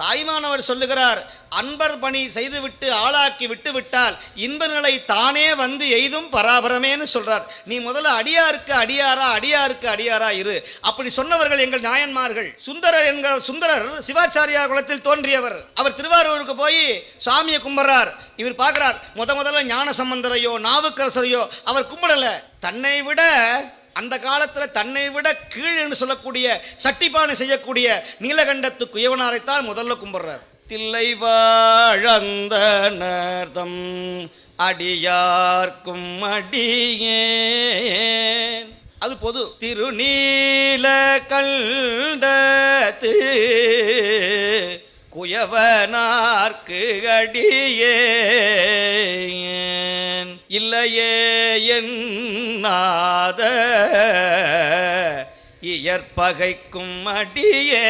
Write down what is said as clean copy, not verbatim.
தாய்மானவர் சொல்லுகிறார், அன்பர் பணி செய்துவிட்டு ஆளாக்கி விட்டு விட்டால் இன்பங்களை தானே வந்து எய்தும் பராபரமேன்னு சொல்றார். நீ முதல்ல அடியாருக்கு அடியாரா, அடியாருக்கு அடியாரா இரு. அப்படி சொன்னவர்கள் எங்கள் நாயன்மார்கள். சுந்தரர் என்கிற சுந்தரர் சிவாச்சாரியார் குலத்தில் தோன்றியவர். அவர் திருவாரூருக்கு போய் சாமியை கும்பிட்றார். இவர் பார்க்கிறார், முதல்ல ஞான சம்பந்தரையோ நாவுக்கரசரையோ அவர் கும்பிடல. தன்னை விட அந்த காலத்தில் தன்னை விட கீழ் என்று சொல்லக்கூடிய சட்டிப்பானை செய்யக்கூடிய நீலகண்டத்து குயவனாரைத்தான் முதல்ல கும்பிடுறார். தில்லை வாழந்தனர்தம் அடியார்க்கும் அடியேன், அது பொது. திருநீல கண்டத்து குயவனார்க்கு அடியேன், இல்லையே என்னாத இயற்பகைக்கும் அடியே.